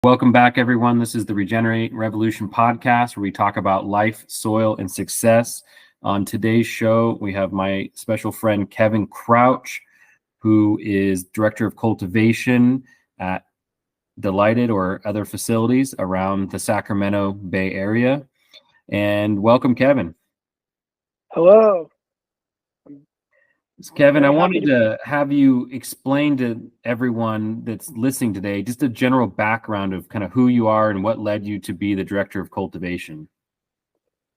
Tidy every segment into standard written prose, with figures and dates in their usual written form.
Welcome back, everyone. This is the Regenerate Revolution podcast, where we talk about life, soil, and success. On today's show, we have my special friend, Kevin Crouch, who is Director of Cultivation at Delighted or other facilities around the Sacramento Bay Area. And welcome, Kevin. Hello. Kevin, I wanted to have you explain to everyone that's listening today just a general background of kind of who you are and what led you to be the Director of Cultivation.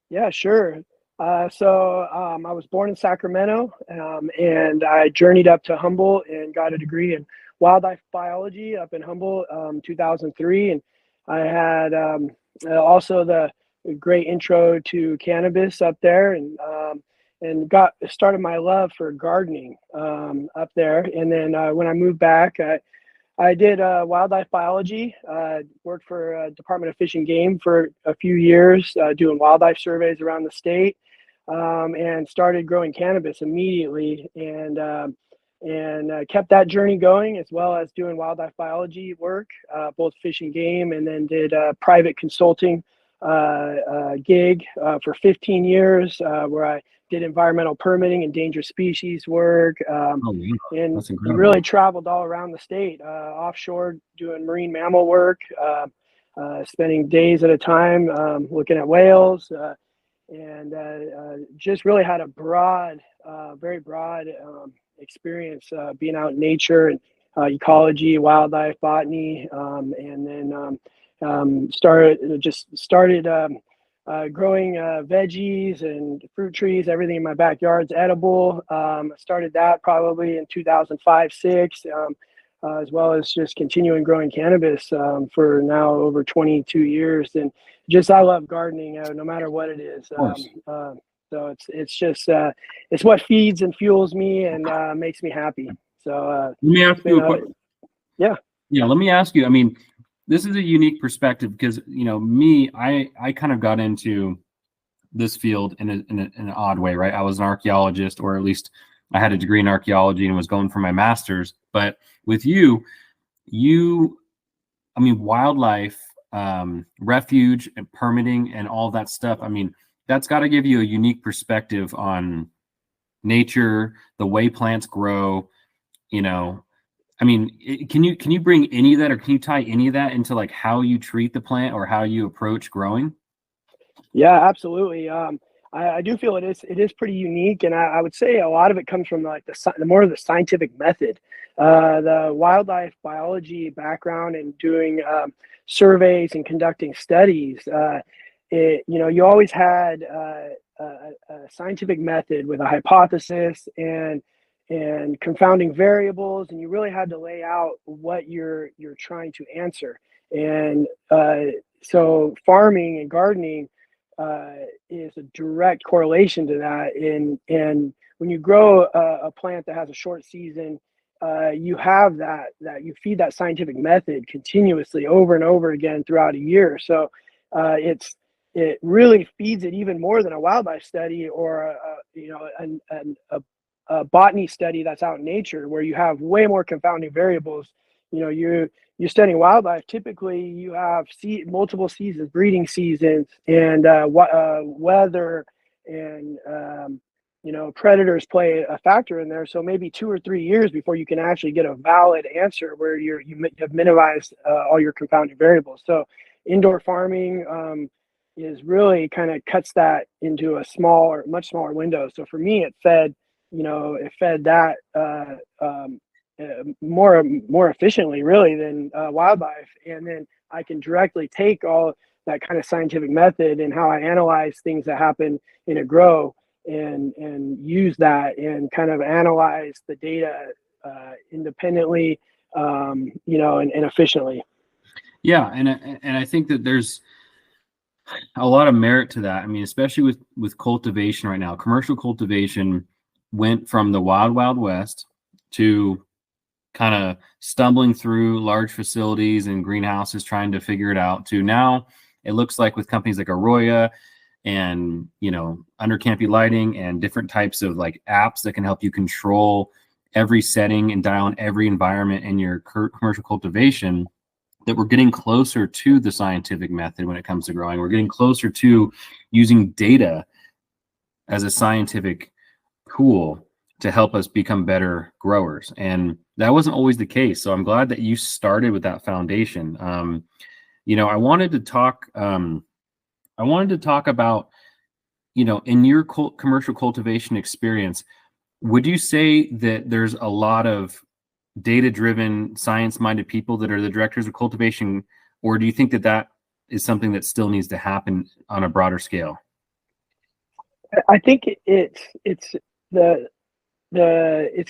Yeah, sure. I was born in Sacramento, and I journeyed up to Humboldt and got a degree in wildlife biology up in Humboldt, 2003. And I had also the great intro to cannabis up there, and got started my love for gardening up there. And then when I moved back, I did wildlife biology, worked for Department of Fish and Game for a few years, doing wildlife surveys around the state, and started growing cannabis immediately, and kept that journey going, as well as doing wildlife biology work, both fish and game, and then did a private consulting gig for 15 years, where I did environmental permitting, endangered species work, and really traveled all around the state, offshore doing marine mammal work, spending days at a time looking at whales, and just really had a very broad experience being out in nature and ecology, wildlife, botany, and then started growing veggies and fruit trees. Everything in my backyard's edible. Started that probably in 2005-06, as well as just continuing growing cannabis for now over 22 years. And just I love gardening, no matter what it is. So it's just it's what feeds and fuels me and makes me happy. So let me ask you a question. Yeah. Let me ask you. I mean, this is a unique perspective because, me, I kind of got into this field in an odd way, right? I was an archaeologist, or at least I had a degree in archaeology and was going for my master's. But with you, wildlife, refuge and permitting and all that stuff. I mean, that's got to give you a unique perspective on nature, the way plants grow, I mean, can you bring any of that, or can you tie any of that into like how you treat the plant or how you approach growing? Yeah, absolutely. I do feel it is pretty unique, and I would say a lot of it comes from like the more of the scientific method, the wildlife biology background, and doing surveys and conducting studies. You always had a scientific method with a hypothesis and confounding variables, and you really had to lay out what you're trying to answer. And so farming and gardening is a direct correlation to that. And when you grow a plant that has a short season, you have that you feed that scientific method continuously over and over again throughout a year. So it really feeds it even more than a wildlife study or a botany study that's out in nature, where you have way more confounding variables. You're studying wildlife. Typically, you have multiple seasons, breeding seasons, and weather, and predators play a factor in there. So maybe 2 or 3 years before you can actually get a valid answer where you have minimized all your confounding variables. So indoor farming is really kind of cuts that into a much smaller window. So for me, it fed that more efficiently, really, than wildlife. And then I can directly take all that kind of scientific method and how I analyze things that happen in a grow, and use that and kind of analyze the data independently, and efficiently. Yeah, and I think that there's a lot of merit to that. I mean, especially with cultivation right now. Commercial cultivation went from the wild west to kind of stumbling through large facilities and greenhouses trying to figure it out, to now it looks like with companies like Arroyo and under canopy lighting and different types of like apps that can help you control every setting and dial in every environment in your commercial cultivation, that we're getting closer to the scientific method when it comes to growing. We're getting closer to using data as a scientific tool to help us become better growers. And that wasn't always the case. So I'm glad that you started with that foundation. I wanted to talk about, in your commercial cultivation experience, would you say that there's a lot of data-driven, science-minded people that are the directors of cultivation, or do you think that is something that still needs to happen on a broader scale? I think it's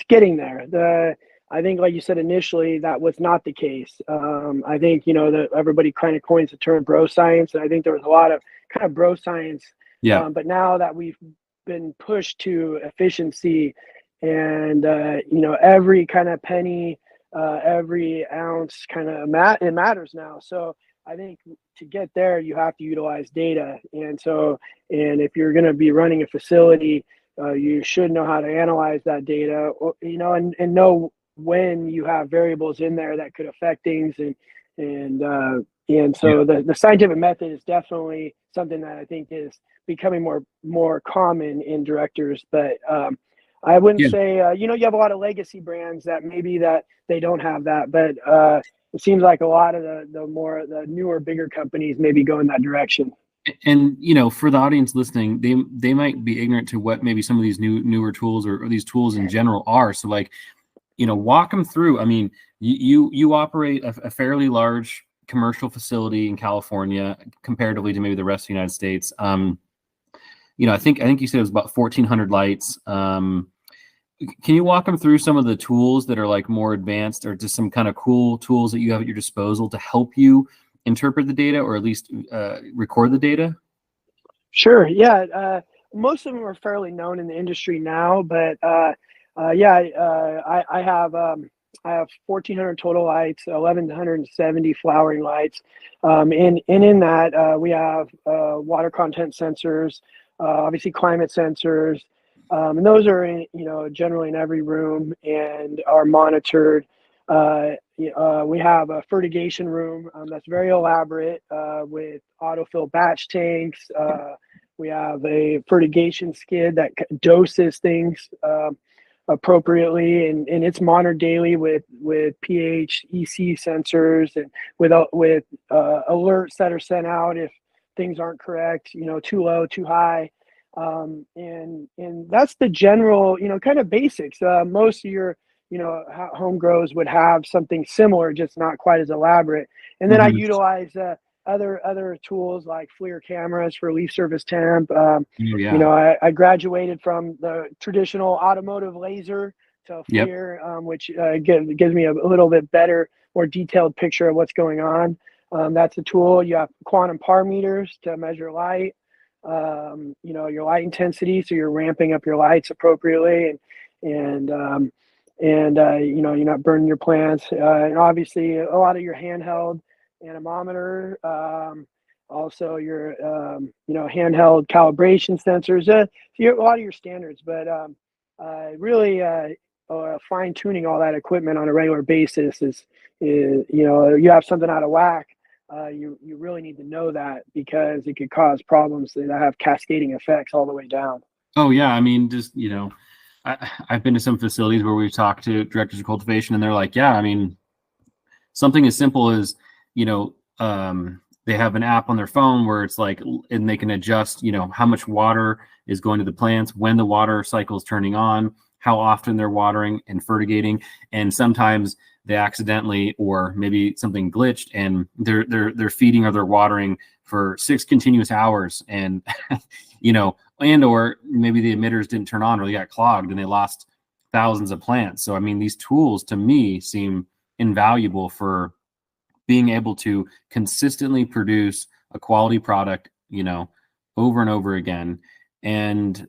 getting there. I think, like you said initially, that was not the case. I think that everybody kind of coins the term bro science, and I think there was a lot of kind of bro science. Yeah. But now that we've been pushed to efficiency, and every kind of penny, every ounce, kind of it matters now. So I think to get there, you have to utilize data, and if you're going to be running a facility, you should know how to analyze that data, and know when you have variables in there that could affect things, and so the scientific method is definitely something that I think is becoming more common in directors. But I wouldn't say you have a lot of legacy brands that maybe that they don't have that, but it seems like a lot of the newer, bigger companies maybe go in that direction. And for the audience listening, they might be ignorant to what maybe some of these newer tools or these tools in general are. So walk them through. I mean, you operate a fairly large commercial facility in California comparatively to maybe the rest of the United States. I think you said it was about 1,400 lights. Can you walk them through some of the tools that are like more advanced, or just some kind of cool tools that you have at your disposal to help you interpret the data, or at least record the data? Sure. Yeah. Most of them are fairly known in the industry now, but I have 1,400 total lights, 1,170 flowering lights, and in that we have water content sensors, obviously climate sensors, and those are generally in every room and are monitored. We have a fertigation room that's very elaborate with autofill batch tanks. We have a fertigation skid that doses things appropriately, and it's monitored daily with pH, EC sensors, and with alerts that are sent out if things aren't correct, too low, too high. And that's the general, kind of basics. Most of your home grows would have something similar, just not quite as elaborate. And then I utilize other tools like FLIR cameras for leaf surface temp. I graduated from the traditional automotive laser to FLIR, which gives me a little bit better, more detailed picture of what's going on. That's a tool. You have quantum par meters to measure light. Your light intensity, so you're ramping up your lights appropriately, and you're not burning your plants. And obviously, a lot of your handheld anemometer, also your handheld calibration sensors. A lot of your standards, but really fine tuning all that equipment on a regular basis is you have something out of whack. You really need to know that, because it could cause problems that have cascading effects all the way down. Oh yeah, I mean, just I've been to some facilities where we've talked to directors of cultivation, and they're like, yeah, I mean, something as simple as they have an app on their phone where it's like, and they can adjust how much water is going to the plants, when the water cycle is turning on, how often they're watering and fertigating, and sometimes they accidentally, or maybe something glitched, and they're feeding or they're watering for 6 continuous hours, and and or maybe the emitters didn't turn on, or they got clogged and they lost thousands of plants. So I mean, these tools to me seem invaluable for being able to consistently produce a quality product, over and over again. And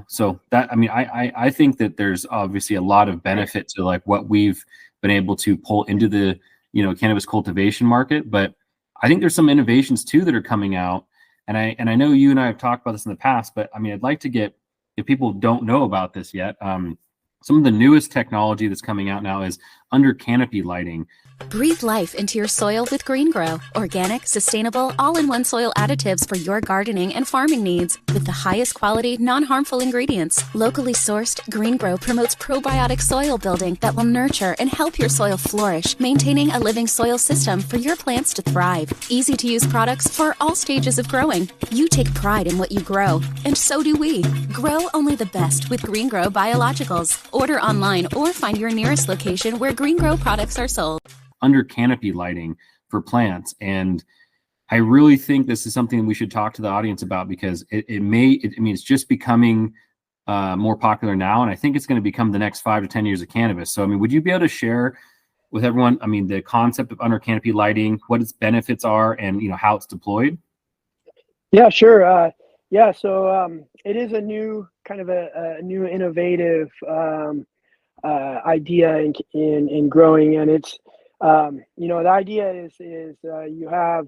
so that, I mean, I think that there's obviously a lot of benefit to like what we've been able to pull into the cannabis cultivation market, but I think there's some innovations too that are coming out, and I know you and I have talked about this in the past, but I mean, I'd like to get, if people don't know about this yet, some of the newest technology that's coming out now is under canopy lighting. Breathe life into your soil with GreenGrow. Organic, sustainable, all-in-one soil additives for your gardening and farming needs with the highest quality, non-harmful ingredients. Locally sourced, GreenGrow promotes probiotic soil building that will nurture and help your soil flourish, maintaining a living soil system for your plants to thrive. Easy-to-use products for all stages of growing. You take pride in what you grow, and so do we. Grow only the best with GreenGrow Biologicals. Order online or find your nearest location where GreenGrow products are sold. Under canopy lighting for plants. And I really think this is something we should talk to the audience about, because it's just becoming more popular now. And I think it's going to become the next 5 to 10 years of cannabis. So, I mean, would you be able to share with everyone, I mean, the concept of under canopy lighting, what its benefits are, and, you know, how it's deployed? Yeah, sure. So it is a new kind of a new innovative idea in growing, and it's the idea is you have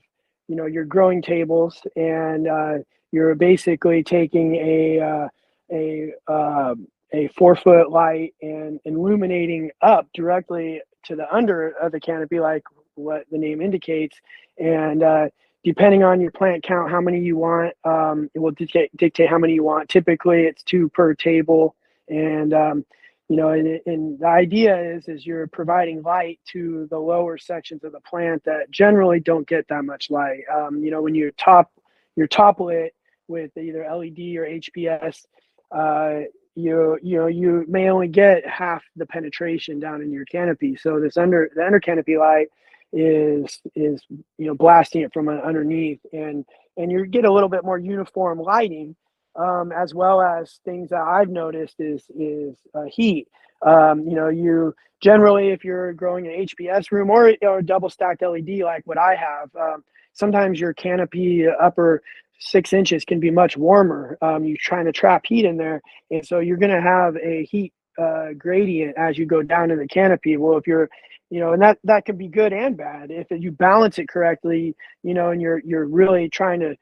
your growing tables, and you're basically taking a 4-foot light and illuminating up directly to the under of the canopy, like what the name indicates, and depending on your plant count, how many you want, it will dictate how many you want. Typically, it's 2 per table, and and the idea is you're providing light to the lower sections of the plant that generally don't get that much light. When you're top lit with either LED or HPS, you may only get half the penetration down in your canopy. So the under canopy light is blasting it from underneath, and you get a little bit more uniform lighting. As well as things that I've noticed is heat. You generally, if you're growing an HPS room or a double stacked LED like what I have, sometimes your canopy upper 6 inches can be much warmer. You're trying to trap heat in there, and so you're going to have a heat gradient as you go down in the canopy. Well, if you're and that can be good and bad if you balance it correctly, and you're really trying to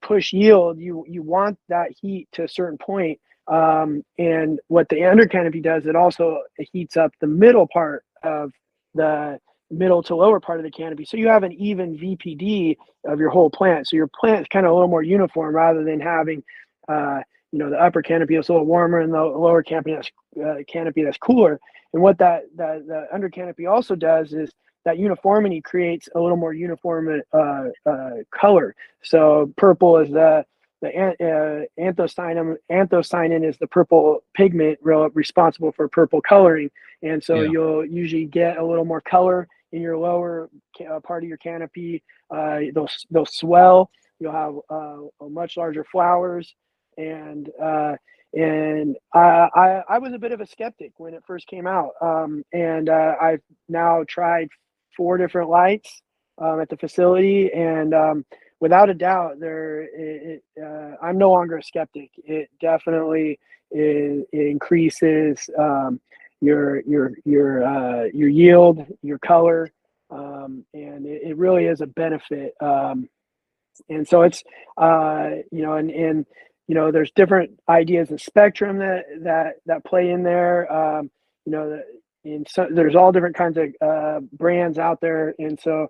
push yield. You want that heat to a certain point, and what the under canopy does, it also heats up the middle part of the middle to lower part of the canopy, so you have an even VPD of your whole plant. So your plant is kind of a little more uniform, rather than having the upper canopy is a little warmer and the lower canopy that's cooler. And what the under canopy also does is that uniformity creates a little more uniform color. So purple is the anthocyanin. Anthocyanin is the purple pigment responsible for purple coloring, and so you'll usually get a little more color in your lower part of your canopy. They'll swell. You'll have much larger flowers, and I was a bit of a skeptic when it first came out, and I've now tried 4 different lights at the facility, and without a doubt, I'm no longer a skeptic. It definitely it increases your yield, your color, and it really is a benefit. And so it's there's different ideas of spectrum that play in there. And so there's all different kinds of brands out there, and so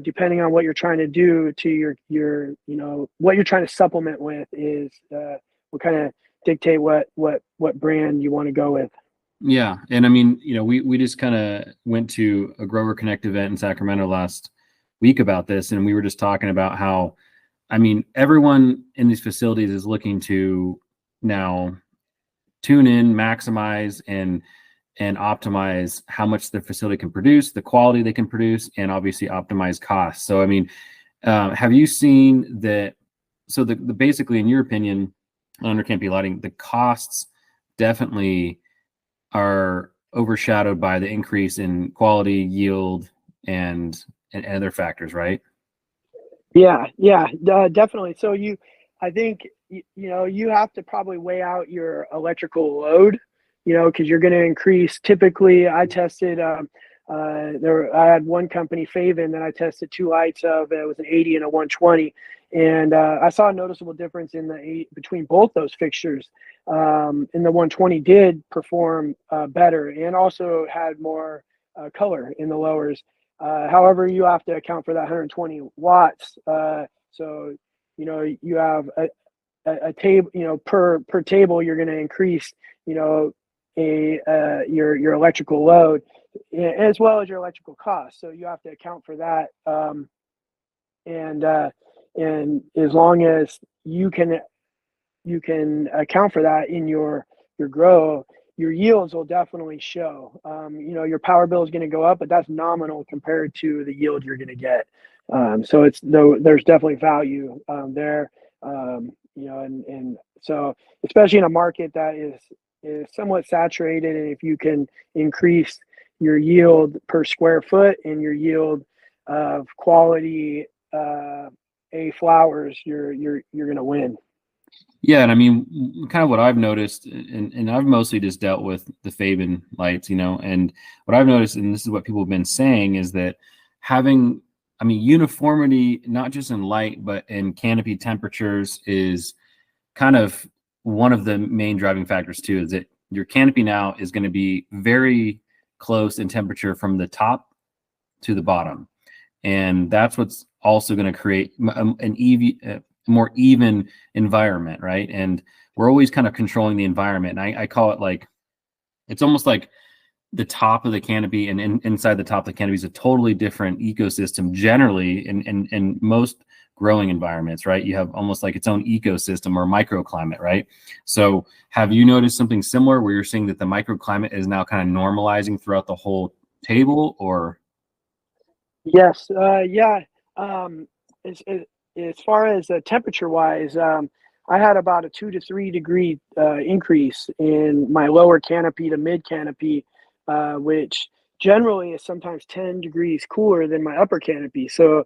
depending on what you're trying to do to your what you're trying to supplement with is will kind of dictate what brand you want to go with. Yeah, and I mean, we just kind of went to a Grower Connect event in Sacramento last week about this, and we were just talking about how, I mean, everyone in these facilities is looking to now tune in, maximize, and optimize how much the facility can produce, the quality they can produce, and obviously optimize costs. So, I mean, have you seen that? So the basically, in your opinion, under canopy lighting, the costs definitely are overshadowed by the increase in quality, yield, and other factors, right? Yeah, definitely. So I think you have to probably weigh out your electrical load, because you're going to increase. Typically, I tested. I had one company, Faven, that I tested 2 lights of. It was an 80 and a 120, and I saw a noticeable difference between both those fixtures. And the 120 did perform better, and also had more color in the lowers. However, you have to account for that 120 watts. So, you have a table, per table, you're going to increase, your electrical load as well as your electrical costs. So you have to account for that. And as long as you can account for that in your grow, your yields will definitely show. Your power bill is going to go up, but that's nominal compared to the yield you're going to get. So there's definitely value there. And so especially in a market that is somewhat saturated, and if you can increase your yield per square foot and your yield of quality A flowers, you're going to win. Yeah, and I mean, kind of what I've noticed, and I've mostly just dealt with the Faven lights, and what I've noticed, and this is what people have been saying, is that having, uniformity, not just in light, but in canopy temperatures, is kind of one of the main driving factors too, is that your canopy now is going to be very close in temperature from the top to the bottom. And that's what's also going to create an more even environment, right? And we're always kind of controlling the environment. And I call it like, it's almost like the top of the canopy and inside the top of the canopy is a totally different ecosystem generally in most growing environments, right? You have almost like its own ecosystem or microclimate, right? So have you noticed something similar where you're seeing that the microclimate is now kind of normalizing throughout the whole table, or? Yes. Yeah. As far as temperature wise, I had about a 2 to 3 degree increase in my lower canopy to mid canopy, which generally is sometimes 10 degrees cooler than my upper canopy. So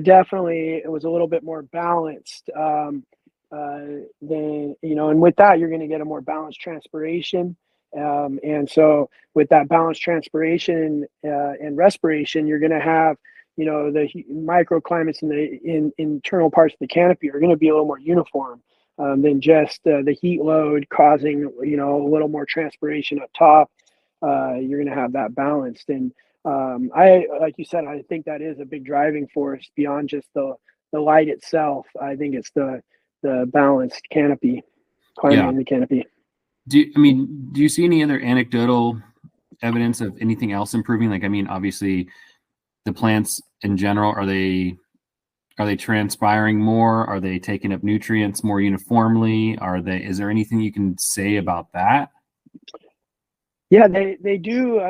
definitely it was a little bit more balanced than, and with that, you're going to get a more balanced transpiration. And so with that balanced transpiration and respiration, you're going to have, the microclimates in the internal parts of the canopy are going to be a little more uniform than just the heat load causing, a little more transpiration up top. You're going to have that balanced. And like you said, I think that is a big driving force beyond just the light itself. I think it's the balanced canopy, climate in the canopy. Do you see any other anecdotal evidence of anything else improving? Like, obviously the plants in general, are they transpiring more? Are they taking up nutrients more uniformly? Is there anything you can say about that? Yeah, they do.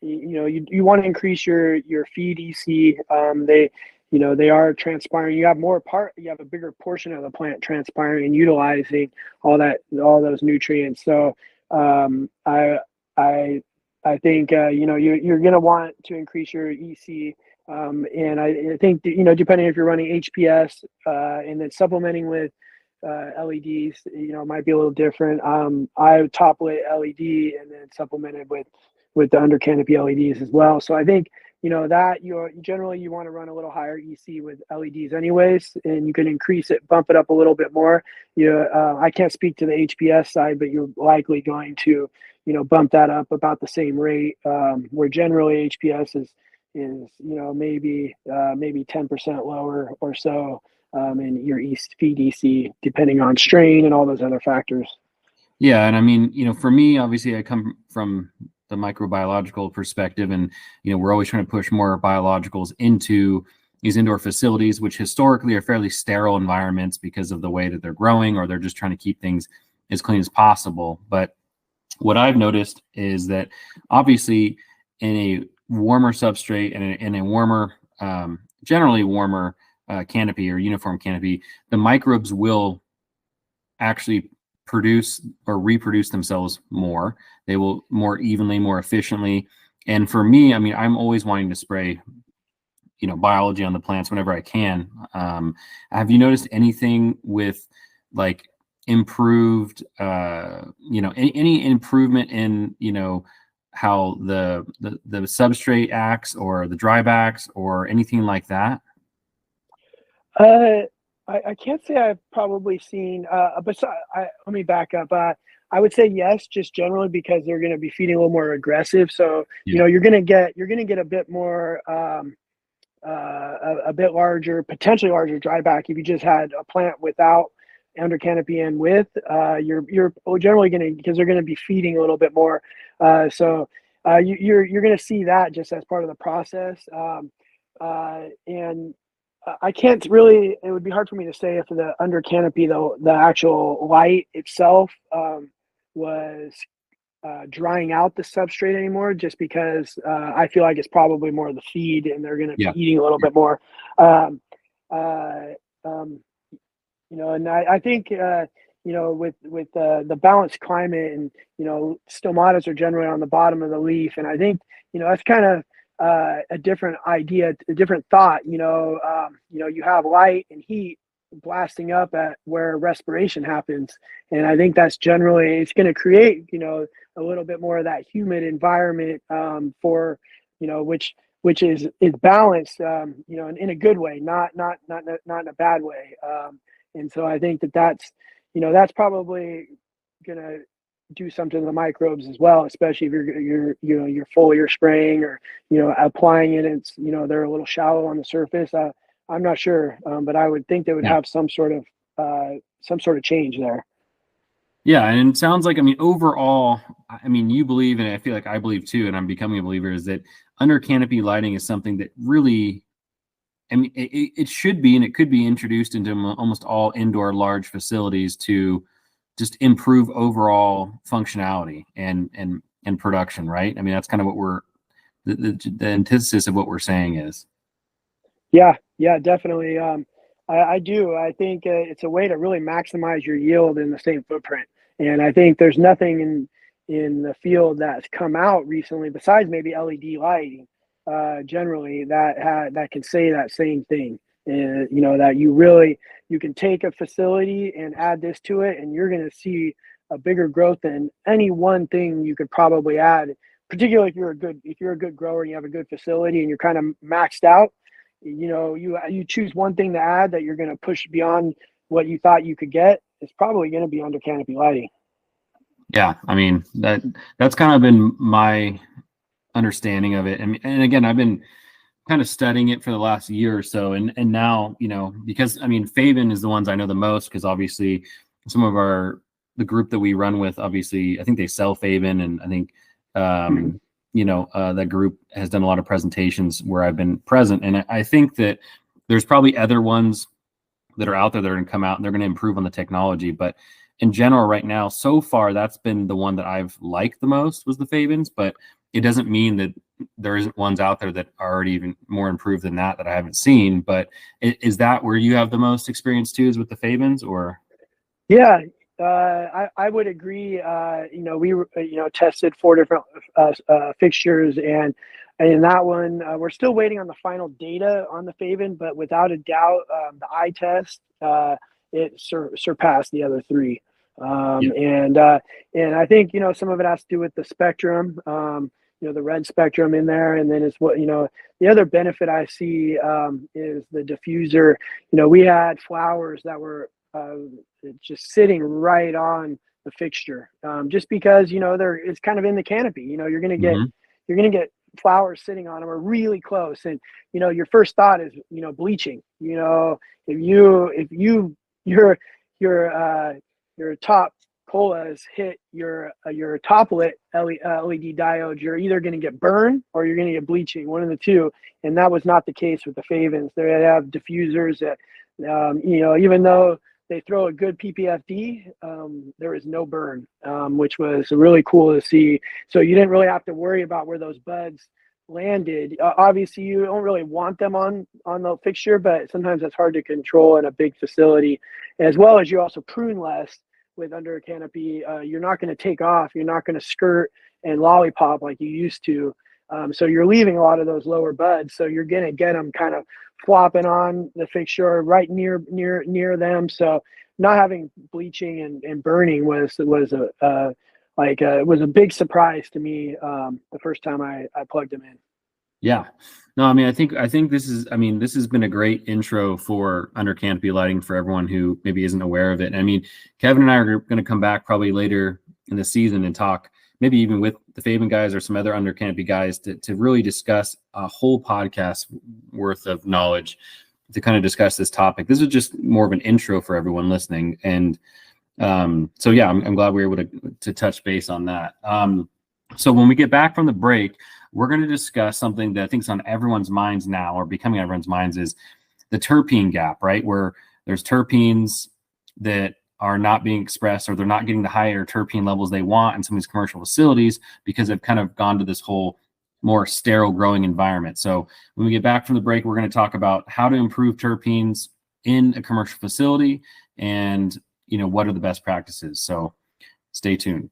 You want to increase your feed EC. They are transpiring. You have a bigger portion of the plant transpiring and utilizing all those nutrients. So I think you're going to want to increase your EC. And I think depending if you're running HPS and then supplementing with LEDs, might be a little different. I top lit LED and then supplemented with the under canopy LEDs as well. So I think that you want to run a little higher EC with LEDs anyways, and you can increase it, bump it up a little bit more. I can't speak to the HPS side, but you're likely going to bump that up about the same rate. Where generally HPS is maybe 10% lower or so. In your feed EC, depending on strain and all those other factors. Yeah, and for me, obviously, I come from the microbiological perspective, and we're always trying to push more biologicals into these indoor facilities, which historically are fairly sterile environments because of the way that they're growing, or they're just trying to keep things as clean as possible. But what I've noticed is that obviously in a warmer substrate and in a warmer, generally warmer canopy or uniform canopy, the microbes will actually produce or reproduce themselves more. They will more evenly, more efficiently. And for me, I'm always wanting to spray, biology on the plants whenever I can. Have you noticed anything with like improved, any improvement in, how the substrate acts or the dry acts or anything like that? I can't say I've probably seen, let me back up. I would say yes, just generally because they're going to be feeding a little more aggressive. So, Yeah. you're going to get a bit more, a bit larger, potentially larger dryback if you just had a plant without under canopy and with. You're generally going to, because they're going to be feeding a little bit more. You're going to see that just as part of the process. And I can't really. It would be hard for me to say if the under canopy, though, the actual light itself was drying out the substrate anymore, just because I feel like it's probably more the feed, and they're going to be Yeah. eating a little bit more. Um, uh, um, and I think with the balanced climate, and stomatas are generally on the bottom of the leaf, and I think that's kind of a different idea, a different thought. You have light and heat blasting up at where respiration happens, and I think that's generally, it's going to create a little bit more of that humid environment, for which is balanced, in a good way, not in a bad way. And so I think that's probably gonna do something to the microbes as well, especially if you're foliar spraying, or applying it, and it's they're a little shallow on the surface. I'm not sure, but I would think they would Yeah. have some sort of change there. Yeah, and it sounds like, I mean, overall, I mean, you believe, and I feel like I believe too, and I'm becoming a believer, is that under canopy lighting is something that really, I mean, it should be, and it could be introduced into almost all indoor large facilities to just improve overall functionality and production, right? I mean, that's kind of what the antithesis of what we're saying is. Yeah, definitely. I do. I think it's a way to really maximize your yield in the same footprint. And I think there's nothing in the field that's come out recently, besides maybe LED lighting, generally, that can say that same thing. And that you can take a facility and add this to it, and you're going to see a bigger growth than any one thing you could probably add. Particularly if you're a good grower and you have a good facility and you're kind of maxed out, you choose one thing to add that you're going to push beyond what you thought you could get. It's probably going to be under canopy lighting. Yeah, I mean, that's kind of been my understanding of it. And again, I've been kind of studying it for the last year or so, and now, because I mean, Faven is the ones I know the most, because obviously some of the group that we run with, obviously I think they sell Faven, and I think that group has done a lot of presentations where I've been present, and I think that there's probably other ones that are out there that are going to come out and they're going to improve on the technology. But in general, right now, so far, that's been the one that I've liked the most, was the Favens. But it doesn't mean that there isn't ones out there that are already even more improved than that I haven't seen. But is that where you have the most experience too, is with the Favens, or? Yeah, I would agree. We tested 4 different fixtures, and in that one, we're still waiting on the final data on the Faven, but without a doubt, the eye test, it surpassed the other 3. And I think some of it has to do with the spectrum, the red spectrum in there, and then it's what the other benefit I see is the diffuser. We had flowers that were just sitting right on the fixture, just because it's kind of in the canopy. You're gonna get flowers sitting on them, or really close, and your first thought is bleaching. If your top colas hit your top lit LED diodes, you're either going to get burned or you're going to get bleaching, one of the two. And that was not the case with the Favens. They have diffusers that even though they throw a good PPFD, there is no burn, which was really cool to see. So you didn't really have to worry about where those buds landed. Obviously, you don't really want them on the fixture, but sometimes that's hard to control in a big facility. As well as you also prune less with under a canopy. You're not going to take off. You're not going to skirt and lollipop like you used to. So you're leaving a lot of those lower buds. So you're going to get them kind of flopping on the fixture right near them. So not having bleaching and burning was a big surprise to me the first time I plugged them in. Yeah, no, I mean, I think this has been a great intro for under canopy lighting for everyone who maybe isn't aware of it. I mean, Kevin and I are going to come back probably later in the season and talk, maybe even with the Faven guys or some other under Canopy guys, to really discuss a whole podcast worth of knowledge to kind of discuss this topic. This is just more of an intro for everyone listening. And so yeah, I'm glad we were able to touch base on that. So when we get back from the break, we're going to discuss something that I think is on everyone's minds now, or becoming everyone's minds, is the terpene gap, right? Where there's terpenes that are not being expressed, or they're not getting the higher terpene levels they want in some of these commercial facilities because they've kind of gone to this whole more sterile growing environment. So when we get back from the break, we're going to talk about how to improve terpenes in a commercial facility, and what are the best practices. So stay tuned.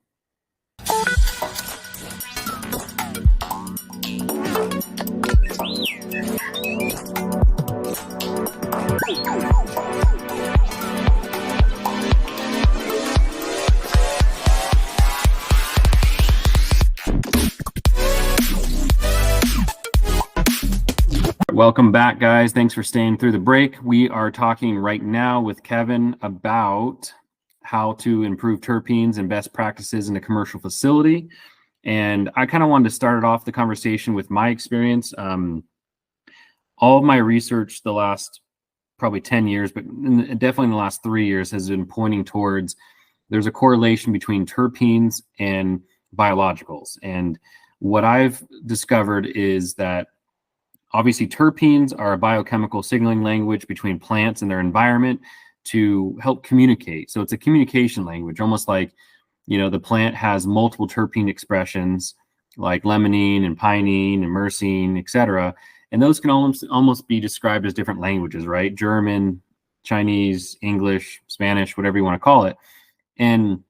Welcome back, guys. Thanks for staying through the break. We are talking right now with Kevin about how to improve terpenes and best practices in a commercial facility. And I kind of wanted to start off the conversation with my experience. All of my research the last probably 10 years, but definitely in the last 3 years, has been pointing towards there's a correlation between terpenes and biologicals. And what I've discovered is that obviously terpenes are a biochemical signaling language between plants and their environment to help communicate. So it's a communication language, almost like, the plant has multiple terpene expressions like limonene and pinene and myrcene, etc. And those can almost be described as different languages, right? German, Chinese, English, Spanish, whatever you want to call it. And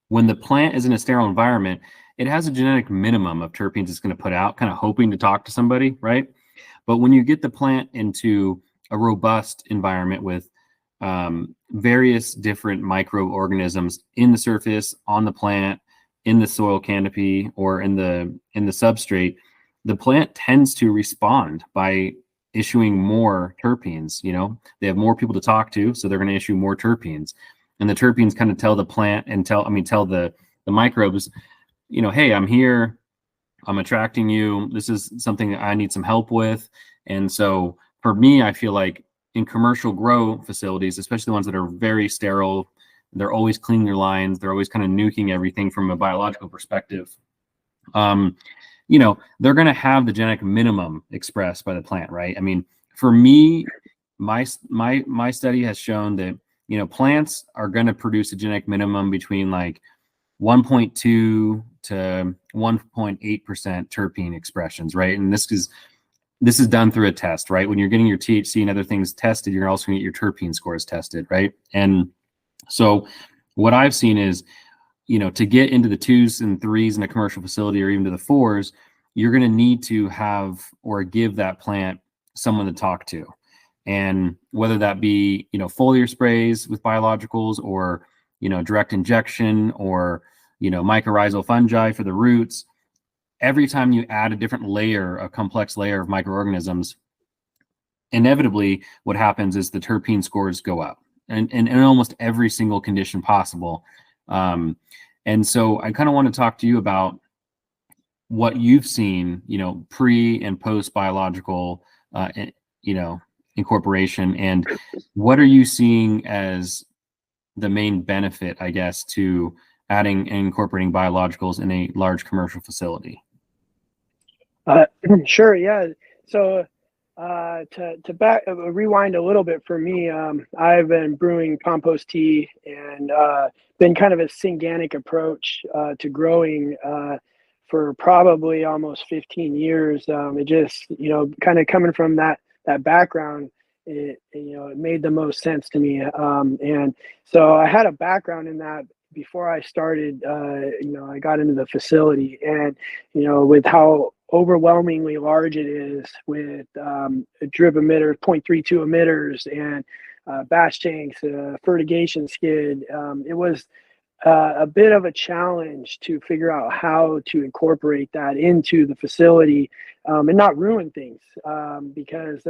when the plant is in a sterile environment, it has a genetic minimum of terpenes it's going to put out, kind of hoping to talk to somebody, right? But when you get the plant into a robust environment with various different microorganisms in the surface, on the plant, in the soil canopy, or in the substrate, the plant tends to respond by issuing more terpenes. They have more people to talk to, so they're going to issue more terpenes. And the terpenes kind of tell the plant and tell the microbes, hey, I'm here. I'm attracting you. This is something that I need some help with. And so for me, I feel like in commercial grow facilities, especially the ones that are very sterile, they're always cleaning their lines. They're always kind of nuking everything from a biological perspective. They're going to have the genetic minimum expressed by the plant, right? I mean, for me, my study has shown that, plants are going to produce a genetic minimum between like 1.2 to 1.8% terpene expressions, right? And this is done through a test, right? When you're getting your THC and other things tested, you're also going to get your terpene scores tested, right? And so what I've seen is, to get into the 2s and 3s in a commercial facility, or even to the 4s, you're going to need to have or give that plant someone to talk to. And whether that be, foliar sprays with biologicals, or, direct injection, or, mycorrhizal fungi for the roots, every time you add a complex layer of microorganisms, inevitably what happens is the terpene scores go up, and in almost every single condition possible. And so I kind of want to talk to you about what you've seen, pre and post biological, incorporation, and what are you seeing as the main benefit, I guess, to adding and incorporating biologicals in a large commercial facility? Sure, yeah. So to rewind a little bit for me, I've been brewing compost tea and been kind of a synganic approach to growing for probably almost 15 years. It just, kind of coming from that background, it made the most sense to me. And so I had a background in that before I started. I got into the facility, and with how overwhelmingly large it is, with drip emitters, 0.32 emitters, and batch tanks, fertigation skid, it was a bit of a challenge to figure out how to incorporate that into the facility and not ruin things, because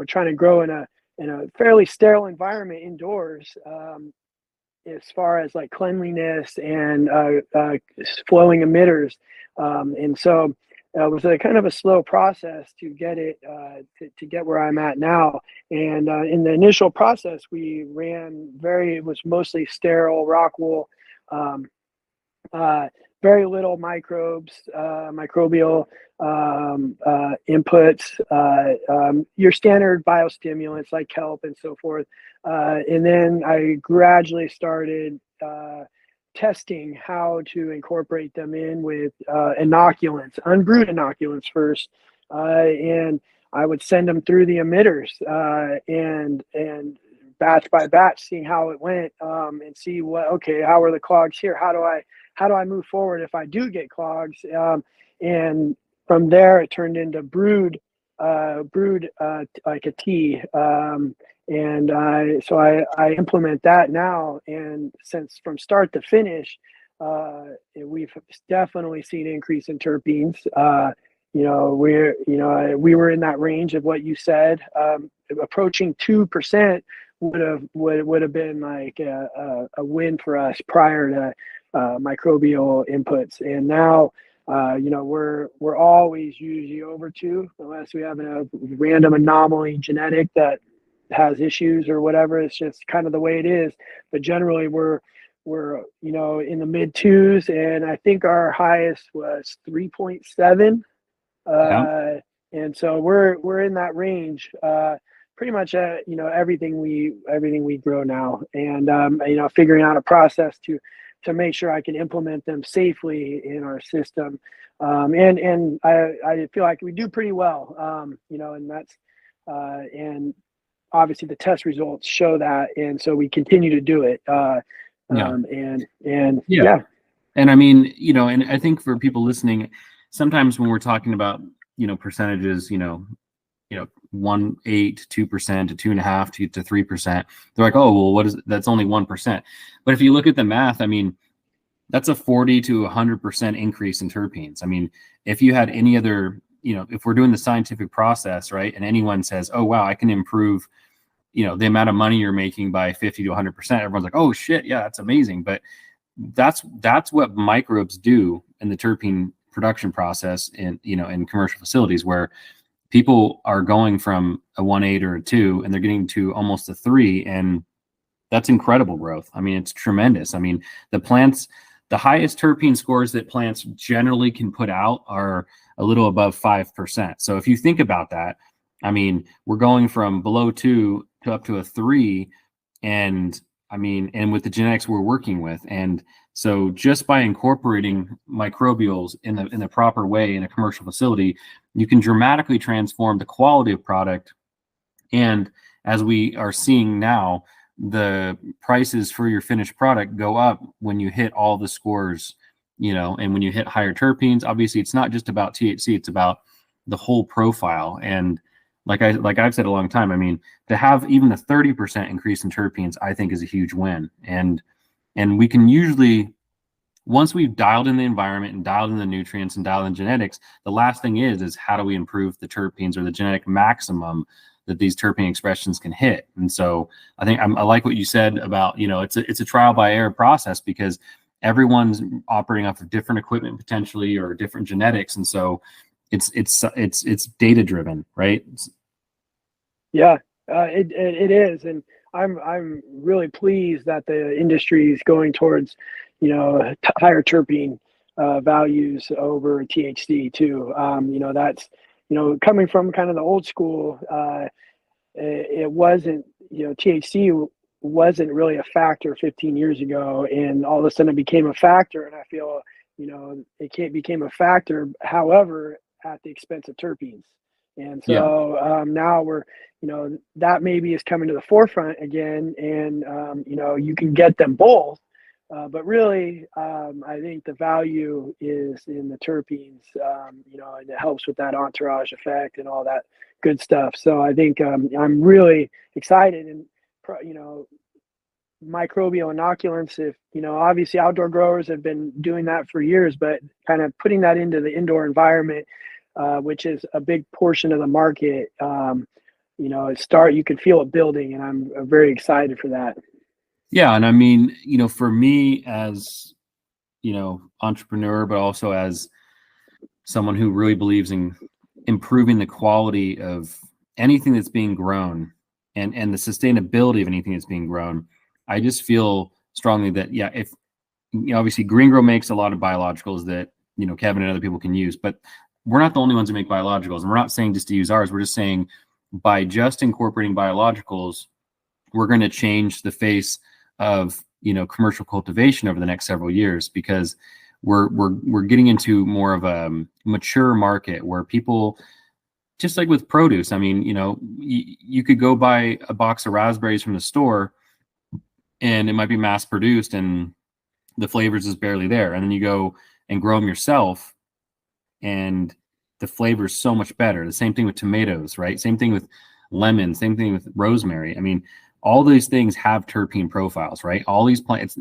trying to grow in a fairly sterile environment indoors, as far as like cleanliness and flowing emitters. And so it was a kind of a slow process to get it to get where I'm at now. And in the initial process, we ran it was mostly sterile rock wool, very little microbes, microbial inputs, your standard biostimulants like kelp and so forth. And then I gradually started testing how to incorporate them in with inoculants, unbrewed inoculants first, and I would send them through the emitters and batch by batch, seeing how it went, and see how are the clogs here? How do I move forward if I do get clogs? And from there, it turned into brewed like a tea. And so I implement that now. And since from start to finish, we've definitely seen increase in terpenes. We were in that range of what you said, approaching 2% would have been like a win for us prior to microbial inputs. And now, we're always usually over 2, unless we have a random anomaly genetic that has issues or whatever. It's just kind of the way it is. But generally, we're in the mid 2s, and I think our highest was 3.7. And so we're in that range. Pretty much, everything we grow now, and figuring out a process to make sure I can implement them safely in our system, and I feel like we do pretty well, and that's and obviously the test results show that, and so we continue to do it. And I mean, and I think for people listening, sometimes when we're talking about percentages, 1.8 to 2% to 2.5 to 3%, they're like, oh well, what is it? That's only 1%. But if you look at the math, I mean, that's a 40 to 100% increase in terpenes. I mean, if you had any other, if we're doing the scientific process, right, and anyone says, oh wow, I can improve the amount of money you're making by 50 to 100%, everyone's like, oh shit, yeah, that's amazing. But that's what microbes do in the terpene production process in commercial facilities, where people are going from a 1.8 or a 2 and they're getting to almost a 3, and that's incredible growth. I mean, it's tremendous. I mean, the highest terpene scores that plants generally can put out are a little above 5%. So if you think about that, I mean, we're going from below 2 to up to a 3, and I mean, and with the genetics we're working with. And so just by incorporating microbials in the proper way in a commercial facility, you can dramatically transform the quality of product. And as we are seeing now, the prices for your finished product go up when you hit all the scores, and when you hit higher terpenes. Obviously, it's not just about THC, it's about the whole profile. And like I've said a long time, I mean, to have even a 30% increase in terpenes, I think is a huge win. And we can usually, once we've dialed in the environment and dialed in the nutrients and dialed in genetics, the last thing is how do we improve the terpenes or the genetic maximum that these terpene expressions can hit. And so I think I like what you said about, it's a trial by error process, because everyone's operating off of different equipment potentially or different genetics. And so it's data driven, right? Yeah, it is, and I'm really pleased that the industry is going towards, higher terpene values over THC too. That's coming from kind of the old school. It wasn't, THC wasn't really a factor 15 years ago, and all of a sudden it became a factor. And I feel, it became a factor, however, at the expense of terpenes. And so now we're, that maybe is coming to the forefront again, and you can get them both, but really, I think the value is in the terpenes, and it helps with that entourage effect and all that good stuff. So I think I'm really excited, and microbial inoculants, if obviously outdoor growers have been doing that for years, but kind of putting that into the indoor environment, which is a big portion of the market, you can feel it building, and I'm very excited for that. Yeah, and I mean, for me as entrepreneur, but also as someone who really believes in improving the quality of anything that's being grown and the sustainability of anything that's being grown, I just feel strongly that if obviously green grow makes a lot of biologicals that Kevin and other people can use, but we're not the only ones who make biologicals, and we're not saying just to use ours. We're just saying by just incorporating biologicals, we're going to change the face of commercial cultivation over the next several years, because we're getting into more of a mature market where people, just like with produce, I mean, you could go buy a box of raspberries from the store and it might be mass produced and the flavors is barely there, and then you go and grow them yourself and the flavor is so much better. The same thing with tomatoes, right? Same thing with lemon, same thing with rosemary. I mean, all these things have terpene profiles, right? All these plants,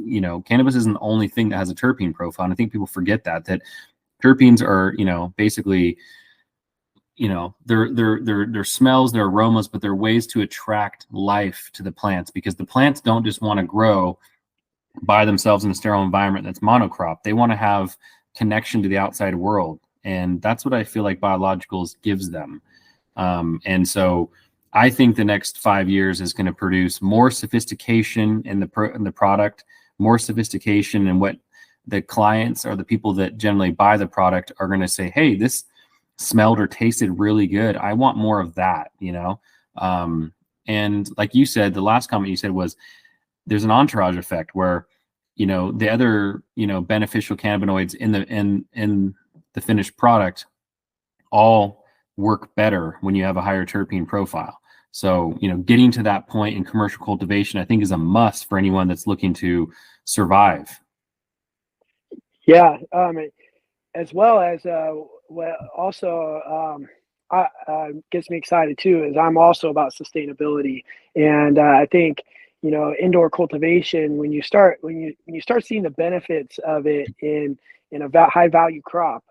cannabis isn't the only thing that has a terpene profile. And I think people forget that terpenes are, basically, they're smells, they're aromas, but they're ways to attract life to the plants, because the plants don't just want to grow by themselves in a sterile environment that's monocrop. They want to have connection to the outside world. And that's what I feel like biologicals gives them. And so I think the next 5 years is going to produce more sophistication in the product, more sophistication in what the clients or the people that generally buy the product are going to say, hey, this smelled or tasted really good. I want more of that, and like you said, the last comment you said was there's an entourage effect where, the other, beneficial cannabinoids in the finished product all work better when you have a higher terpene profile. So, getting to that point in commercial cultivation, I think, is a must for anyone that's looking to survive. Yeah, as well as what also gets me excited too is I'm also about sustainability, and I think indoor cultivation, when you start seeing the benefits of it in a high value crop,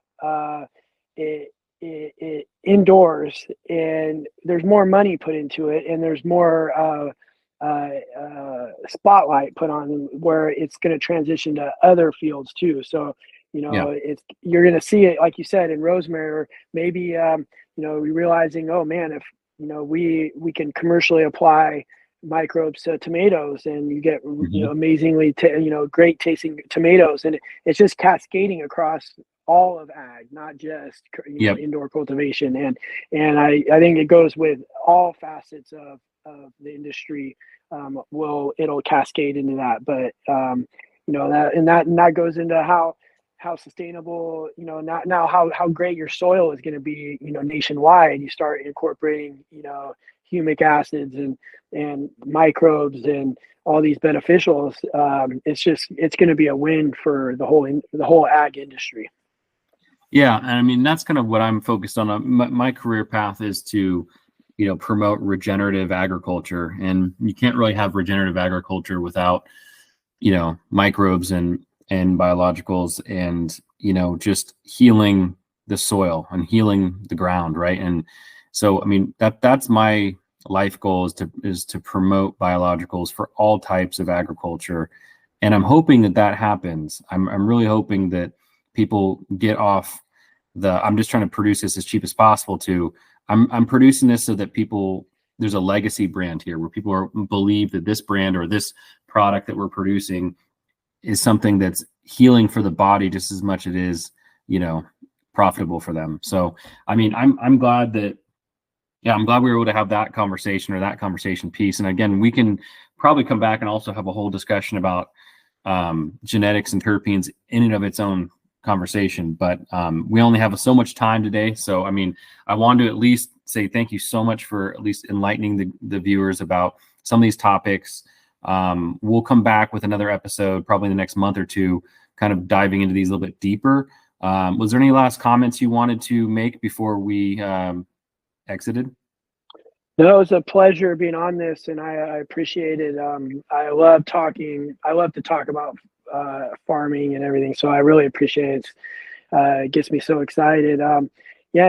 it, it indoors, and there's more money put into it, and there's more spotlight put on where it's going to transition to other fields too. So Yeah. you're going to see it, like you said, in rosemary, or maybe realizing, oh man, if we can commercially apply microbes to tomatoes, and you get amazingly great tasting tomatoes, and it's just cascading across all of ag, not just indoor cultivation. And I think it goes with all facets of the industry. It'll cascade into that, but that goes into how sustainable, not now how great your soil is going to be, nationwide. You start incorporating, humic acids and microbes and all these beneficials. It's going to be a win for the whole ag industry. Yeah, and I mean, that's kind of what I'm focused on. My career path is to, promote regenerative agriculture, and you can't really have regenerative agriculture without, microbes and biologicals, and just healing the soil and healing the ground, right? And so, I mean, that's my life goal, is to promote biologicals for all types of agriculture, and I'm hoping that happens. I'm really hoping that people get off I'm just trying to produce this as cheap as possible to I'm producing this so that there's a legacy brand here where people believe that this brand or this product that we're producing is something that's healing for the body just as much as it is, profitable for them. So, I mean, I'm glad that, I'm glad we were able to have that conversation piece. And again, we can probably come back and also have a whole discussion about genetics and terpenes in and of its own conversation, but we only have so much time today. So, I mean, I wanted to at least say thank you so much for at least enlightening the viewers about some of these topics. We'll come back with another episode probably in the next month or two, kind of diving into these a little bit deeper. Was there any last comments you wanted to make before we exited? No, it was a pleasure being on this, and I appreciate it. I love to talk about farming and everything, so I really appreciate it. It gets me so excited. And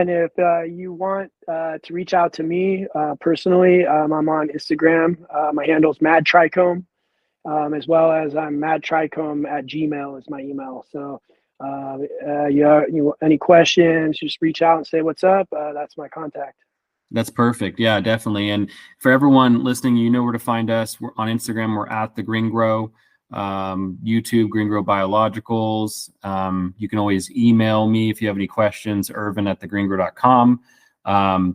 if you want to reach out to me personally, I'm on Instagram. My handle is Mad Trichome. as well as I'm madtrichome@gmail is my email. So any questions, just reach out and say what's up. That's my contact. That's perfect. Yeah, definitely. And for everyone listening, you know where to find us. We're on Instagram. We're at the Green Grow. YouTube, Green Grow Biologicals. You can always email me if you have any questions, irvin@thegreengrow.com.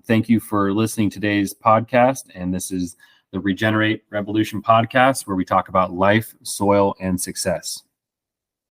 Thank you for listening to today's podcast. And this is the Regenerate Revolution podcast, where we talk about life, soil, and success.